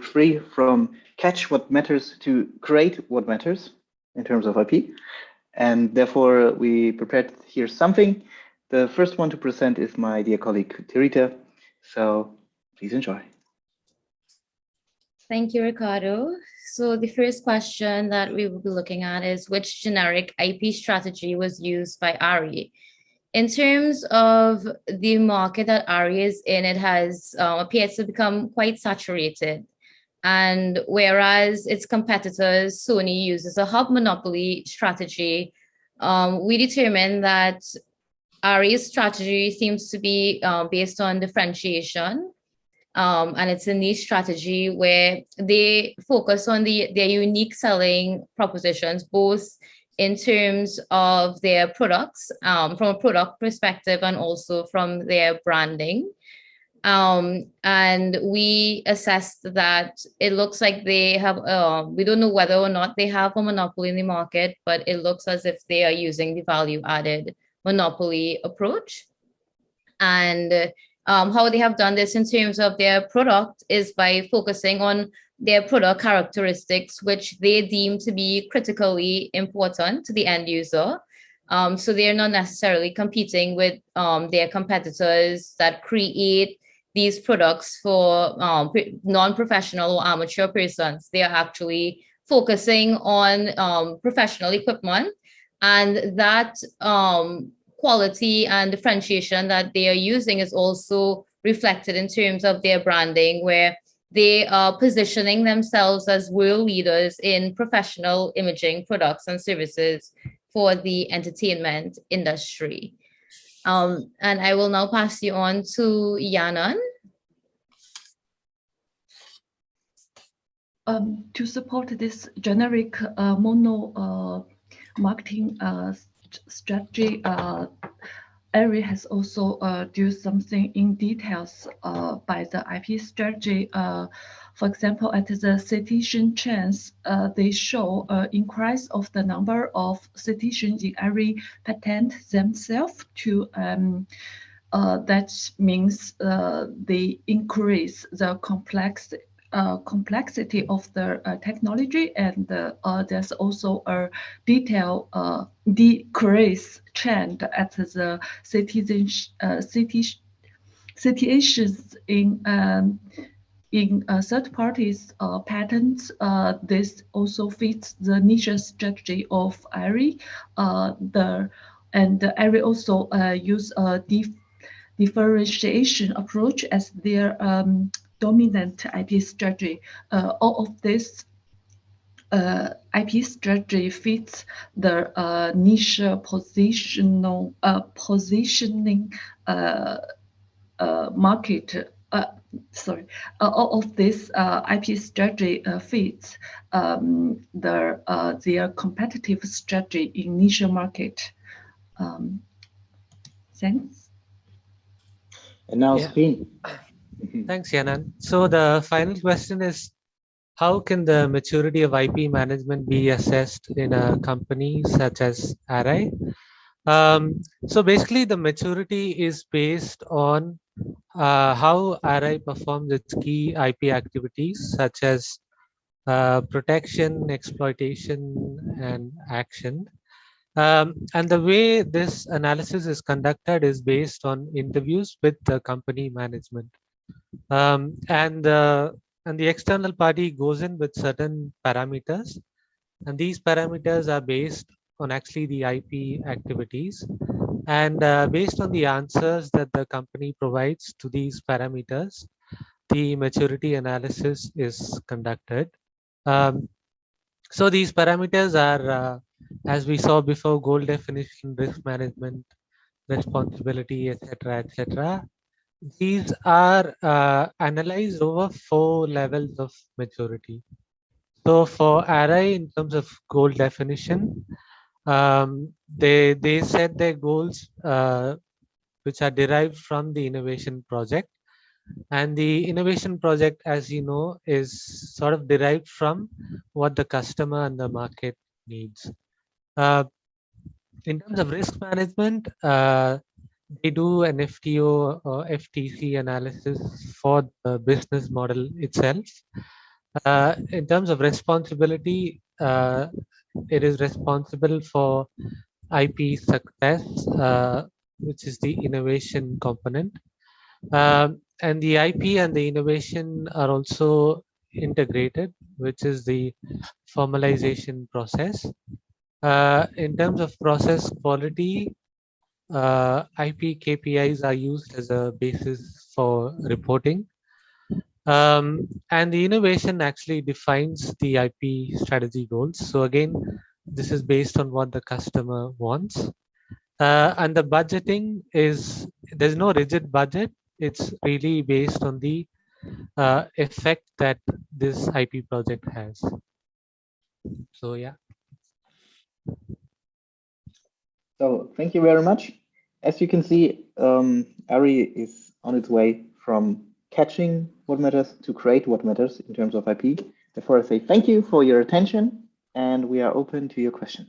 Free from catch what matters to create what matters in terms of IP. And therefore, we prepared here something. The first one to present is my dear colleague, Terita. So please enjoy. Thank you, Ricardo. So the first question that we will be looking at is which generic IP strategy was used by ARRI? In terms of the market that ARRI is in, it has appeared to become quite saturated. And whereas its competitors, Sony, uses a hub monopoly strategy, we determined that ARRI's strategy seems to be based on differentiation. And it's a niche strategy where they focus on their unique selling propositions, both in terms of their products, from a product perspective, and also from their branding. And we assessed that it looks like they have, we don't know whether or not they have a monopoly in the market, but it looks as if they are using the value added monopoly approach. And how they have done this in terms of their product is by focusing on their product characteristics, which they deem to be critically important to the end user. So they're not necessarily competing with their competitors that create these products for non-professional or amateur persons. They are actually focusing on professional equipment, and that quality and differentiation that they are using is also reflected in terms of their branding, where they are positioning themselves as world leaders in professional imaging products and services for the entertainment industry. And I will now pass you on to Yanan. To support this generic mono marketing strategy, ARRI has also do something in details by the IP strategy. For example, at the citation chance, they show increase of the number of citations in every patent themselves to that means they increase the complexity of the technology, and there's also a detail decrease trend at the citations in third parties patents. This also fits the niche strategy of ARRI. And ARRI also use a differentiation approach as their dominant IP strategy. All of this IP strategy fits the niche positioning market. All of this IP strategy fits their competitive strategy in niche market. Thanks. And now Spin. Thanks, Yanan. So the final question is, how can the maturity of IP management be assessed in a company such as ARRI? So basically, the maturity is based on how ARRI performs its key IP activities, such as protection, exploitation, and action. And the way this analysis is conducted is based on interviews with the company management. And the external party goes in with certain parameters, and these parameters are based on actually the IP activities, and based on the answers that the company provides to these parameters, the maturity analysis is conducted. So these parameters are, as we saw before, goal definition, risk management, responsibility, etc., etc. These are analyzed over 4 levels of maturity. So for ARRI, in terms of goal definition, they set their goals which are derived from the innovation project. And the innovation project, as you know, is sort of derived from what the customer and the market needs. In terms of risk management, they do an FTO or FTC analysis for the business model itself. In terms of responsibility, it is responsible for IP success, which is the innovation component. And the IP and the innovation are also integrated, which is the formalization process. In terms of process quality, IP KPIs are used as a basis for reporting. And the innovation actually defines the IP strategy goals. So again, this is based on what the customer wants. And the budgeting is, there's no rigid budget. It's really based on the effect that this IP project has. So yeah. So thank you very much. As you can see, ARRI is on its way from catching what matters to create what matters in terms of IP. Therefore, I say thank you for your attention, and we are open to your questions.